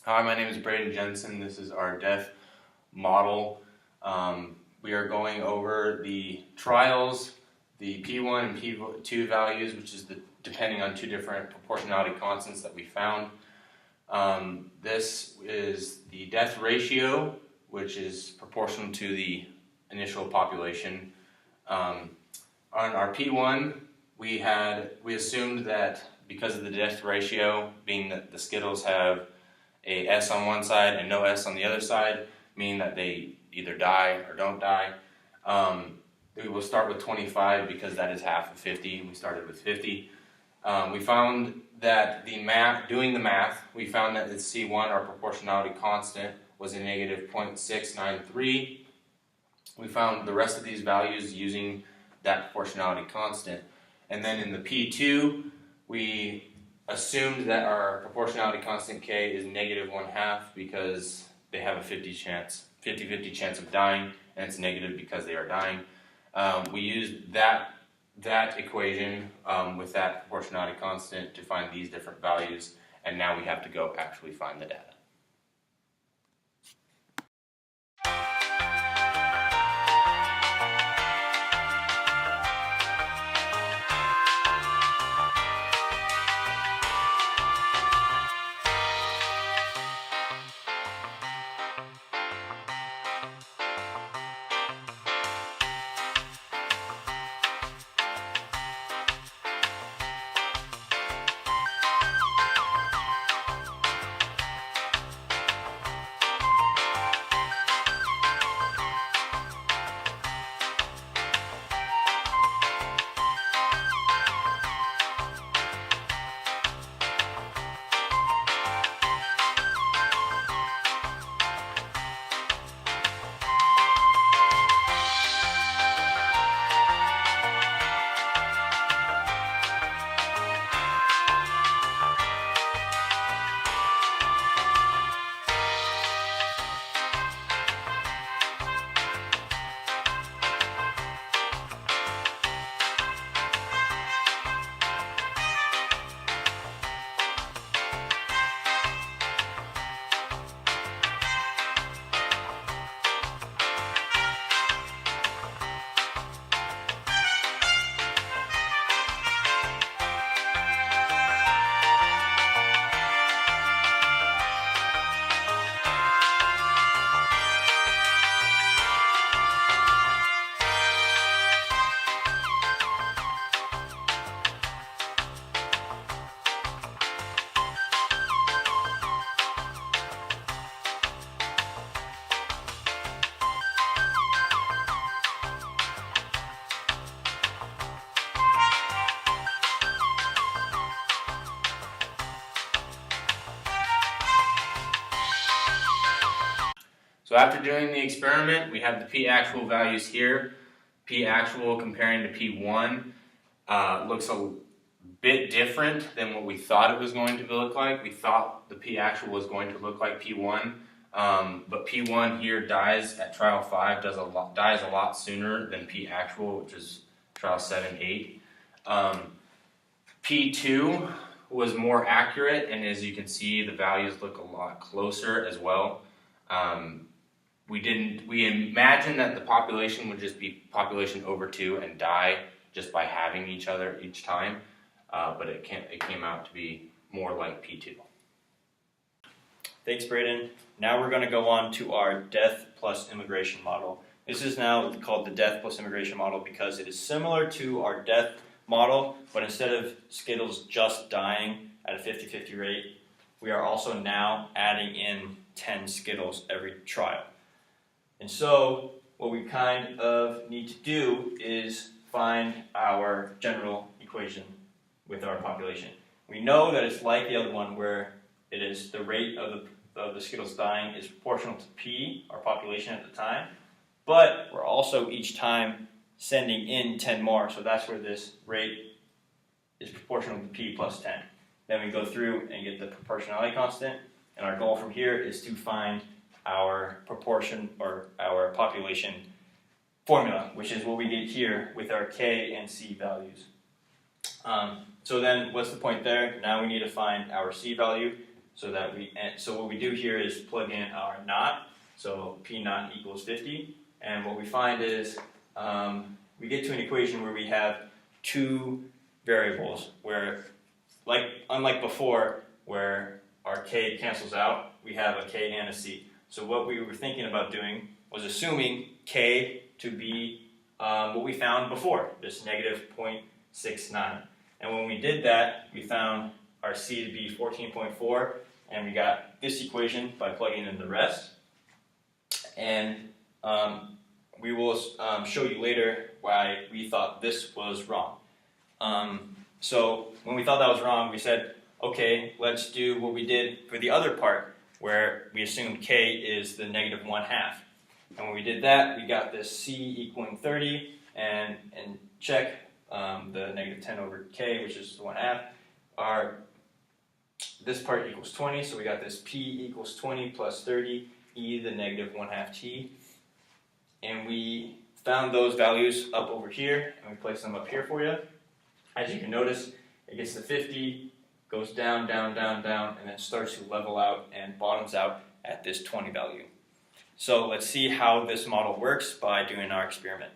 Hi, my name is Braden Jensen. This is our death model. We are going over the trials, the P1 and P2 values, which is depending on two different proportionality constants that we found. This is the death ratio, which is proportional to the initial population. On our P1, we assumed that because of the death ratio, being that the Skittles have a S on one side and no S on the other side, meaning that they either die or don't die. We will start with 25 because that is half of 50. We started with 50. We found that doing the math, we found that the C1, our proportionality constant, was a negative 0.693. We found the rest of these values using that proportionality constant. And then in the P2, we assumed that our proportionality constant K is negative 1/2 because they have a 50-50 chance of dying, and it's negative because they are dying. We used that equation with that proportionality constant to find these different values, and now we have to go actually find the data. So after doing the experiment, we have the P actual values here. P actual comparing to P1 looks a bit different than what we thought it was going to look like. We thought the P actual was going to look like P1, but P1 here dies at trial 5, dies a lot sooner than P actual, which is trial 7, 8. P2 was more accurate, and as you can see, the values look a lot closer as well. We imagined that the population would just be population over 2 and die just by having each other each time, but it came out to be more like P2. Thanks, Braden. Now we're going to go on to our death plus immigration model. This is now called the death plus immigration model because it is similar to our death model, but instead of Skittles just dying at a 50-50 rate, we are also now adding in 10 Skittles every trial. And so what we kind of need to do is find our general equation with our population. We know that it's like the other one where it is the rate of the Skittles dying is proportional to P, our population at the time, but we're also each time sending in 10 more, so that's where this rate is proportional to P plus 10. Then we go through and get the proportionality constant, and our goal from here is to find our proportion or our population formula, which is what we get here with our K and C values. So then what's the point there? Now we need to find our C value. so that so what we do here is plug in our naught, so P naught equals 50, and what we find is we get to an equation where we have two variables where, unlike before where our K cancels out, we have a K and a C. So what we were thinking about doing was assuming K to be what we found before, this negative 0.69. And when we did that, we found our C to be 14.4, and we got this equation by plugging in the rest. And we will show you later why we thought this was wrong. So when we thought that was wrong, we said, okay, let's do what we did for the other part, where we assumed K is the negative 1/2. And when we did that, we got this C equaling 30, and check the negative 10 over K, which is 1/2. This part equals 20, so we got this P equals 20 plus 30, E the negative 1/2 T. And we found those values up over here, and we placed them up here for you. As you can notice, it gets to 50, goes down, down, down, down, and then starts to level out and bottoms out at this 20 value. So let's see how this model works by doing our experiment.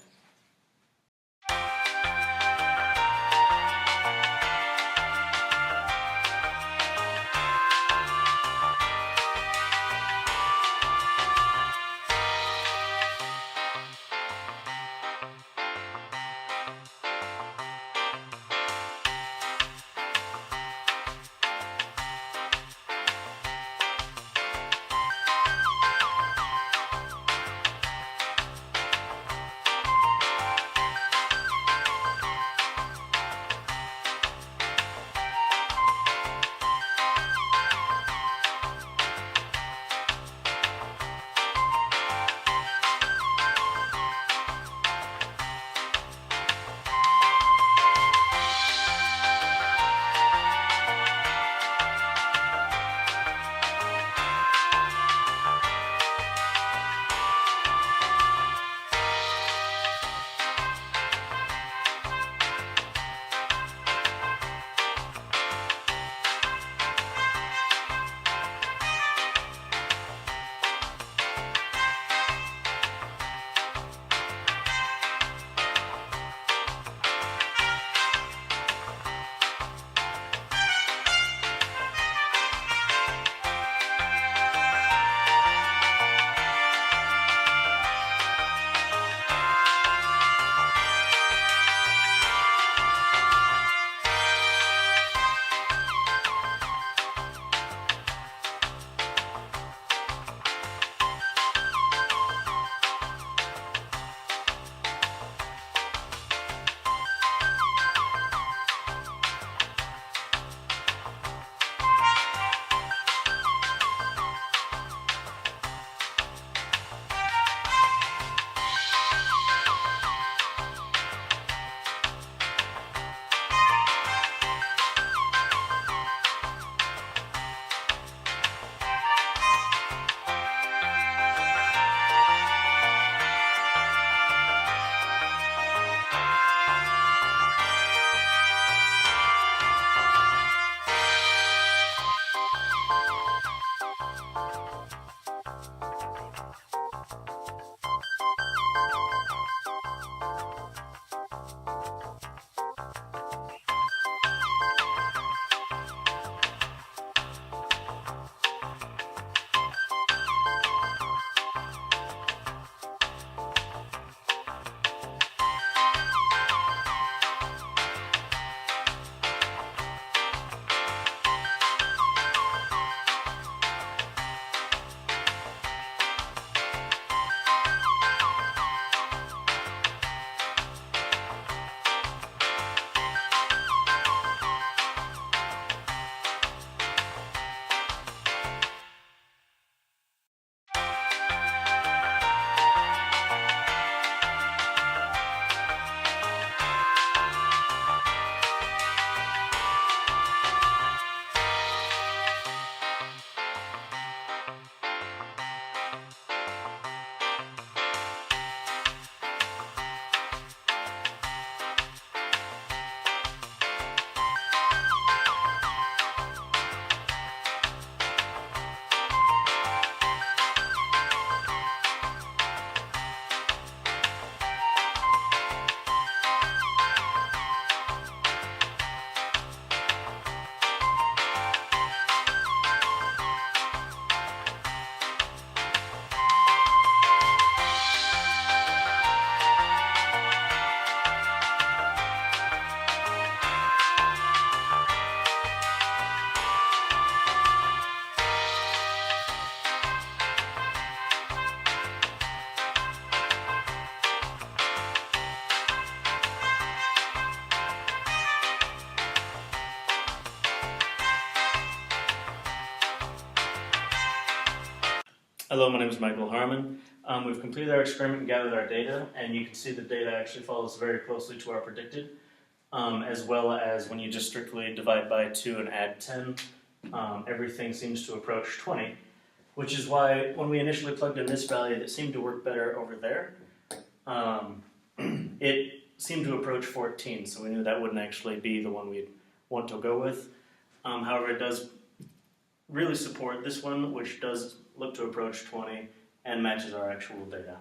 Hello, my name is Michael Harmon. We've completed our experiment and gathered our data, and you can see the data actually follows very closely to our predicted, as well as when you just strictly divide by 2 and add 10, everything seems to approach 20, which is why when we initially plugged in this value that seemed to work better over there, it seemed to approach 14, so we knew that wouldn't actually be the one we'd want to go with. However, it does really support this one, which does look to approach 20 and matches our actual data.